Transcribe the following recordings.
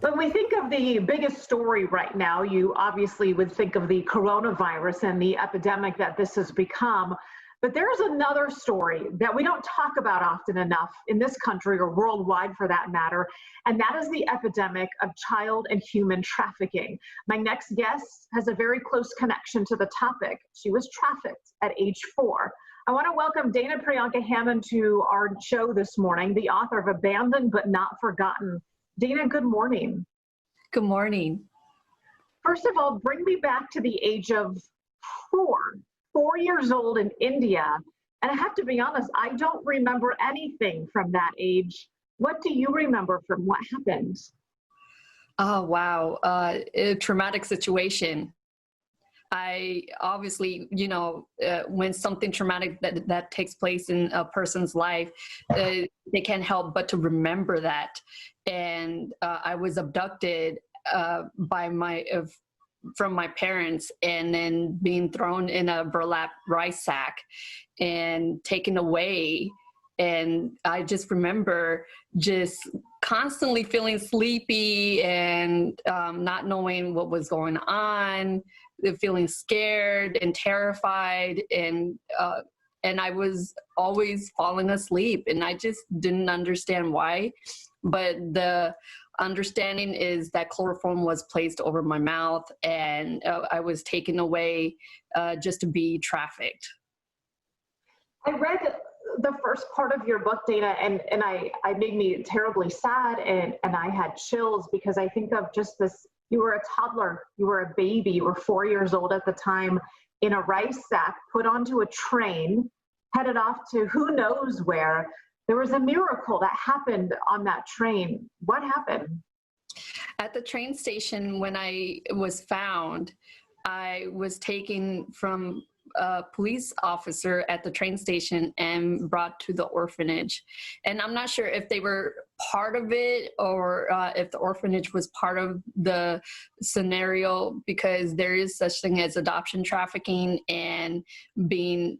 When we think of the biggest story right now, you obviously would think of the coronavirus and the epidemic that this has become. But there's another story that we don't talk about often enough in this country or worldwide for that matter, and that is the epidemic of child and human trafficking. My next guest has a very close connection to the topic. She was trafficked at age 4. I want to welcome Dana Priyanka Hammond to our show this morning, the author of Abandoned but Not Forgotten. Dana, good morning. Good morning. First of all, bring me back to the age of 4 years old in India. And I have to be honest, I don't remember anything from that age. What do you remember from what happened? Oh, wow. A traumatic situation. I obviously, when something traumatic that takes place in a person's life, they can't help but to remember that. And I was abducted from my parents, and then being thrown in a burlap rice sack and taken away. And I just remember just constantly feeling sleepy and not knowing what was going on, feeling scared and terrified, and I was always falling asleep, and I just didn't understand why. But the understanding is that chloroform was placed over my mouth, and I was taken away just to be trafficked. I read the first part of your book, Dana, and I made me terribly sad, and I had chills because I think of just this. You were a toddler, you were a baby, you were 4 years old at the time, in a rice sack, put onto a train, headed off to who knows where. There was a miracle that happened on that train. What happened? At the train station, when I was found, I was taken from a police officer at the train station and brought to the orphanage. And I'm not sure if they were part of it or if the orphanage was part of the scenario, because there is such thing as adoption trafficking and being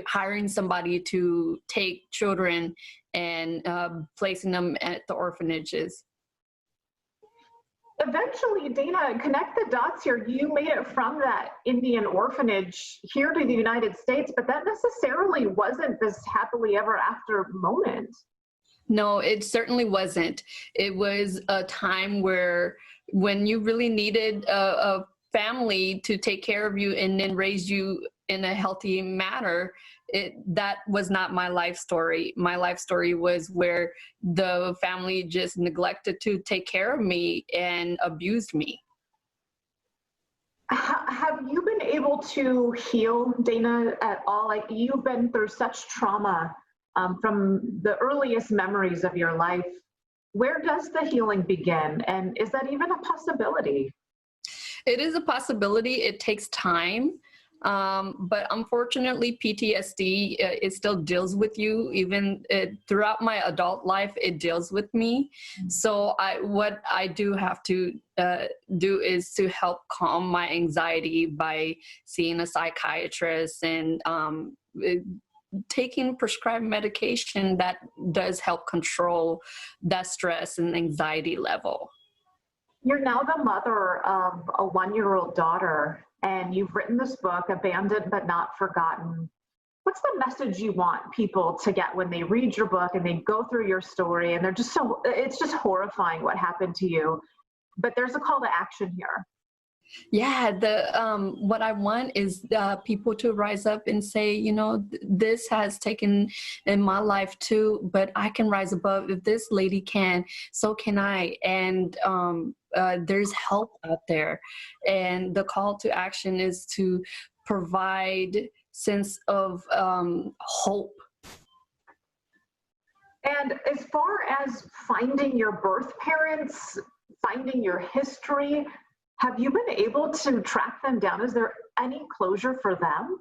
hiring somebody to take children and placing them at the orphanages. Eventually, Dana, connect the dots here. You made it from that Indian orphanage here to the United States, but that necessarily wasn't this happily ever after moment. No, it certainly wasn't. It was a time when you really needed a family to take care of you and then raise you in a healthy manner. That was not my life story. My life story was where the family just neglected to take care of me and abused me. Have you been able to heal, Dana, at all? Like, you've been through such trauma from the earliest memories of your life. Where does the healing begin? And is that even a possibility? It is a possibility. It takes time. But unfortunately, PTSD, it still deals with you. Even throughout my adult life, it deals with me. So what I do have to do is to help calm my anxiety by seeing a psychiatrist and taking prescribed medication that does help control that stress and anxiety level. You're now the mother of a 1-year-old daughter, and you've written this book, Abandoned but Not Forgotten. What's the message you want people to get when they read your book and they go through your story and it's just horrifying what happened to you, but there's a call to action here. Yeah, what I want is people to rise up and say, this has taken in my life too, but I can rise above. If this lady can, so can I. And there's help out there. And the call to action is to provide sense of hope. And as far as finding your birth parents, finding your history, have you been able to track them down? Is there any closure for them?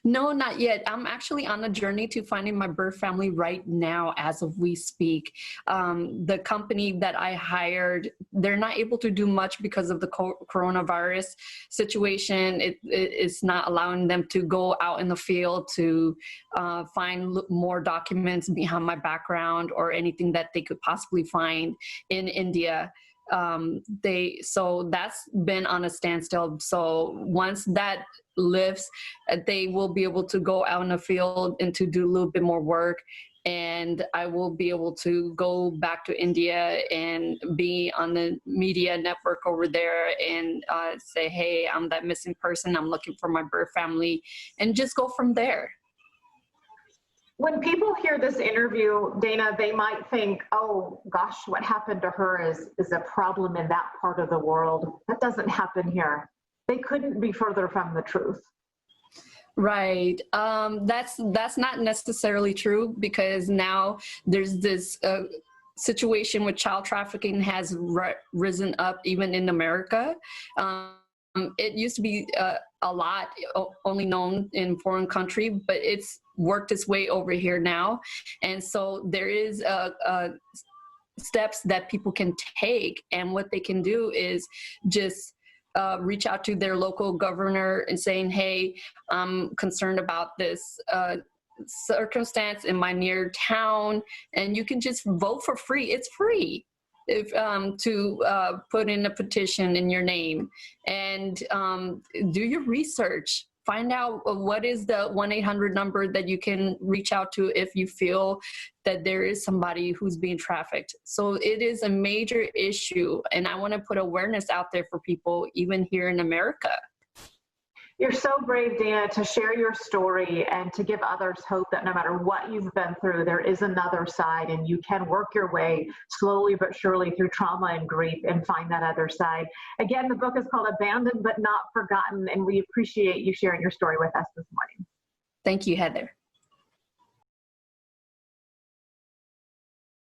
No, not yet. I'm actually on a journey to finding my birth family right now as of we speak. The company that I hired, they're not able to do much because of the coronavirus situation. It's not allowing them to go out in the field to find more documents behind my background or anything that they could possibly find in India. So that's been on a standstill. So once that lifts, they will be able to go out in the field and to do a little bit more work, and I will be able to go back to India and be on the media network over there and say, hey, I'm that missing person, I'm looking for my birth family, and just go from there. When people hear this interview, Dana, they might think, oh gosh, what happened to her is a problem in that part of the world. That doesn't happen here. They couldn't be further from the truth. Right. That's not necessarily true, because now there's this situation with child trafficking has risen up even in America. It used to be a lot only known in foreign country, but it's worked its way over here now. And so there is steps that people can take, and what they can do is just reach out to their local governor and saying, hey, I'm concerned about this circumstance in my near town, and you can just vote for free. It's free if to put in a petition in your name, and do your research. Find out what is the 1-800 number that you can reach out to if you feel that there is somebody who's being trafficked. So it is a major issue, and I want to put awareness out there for people, even here in America. You're so brave, Dana, to share your story and to give others hope that no matter what you've been through, there is another side, and you can work your way slowly but surely through trauma and grief and find that other side. Again, the book is called Abandoned but Not Forgotten, and we appreciate you sharing your story with us this morning. Thank you, Heather.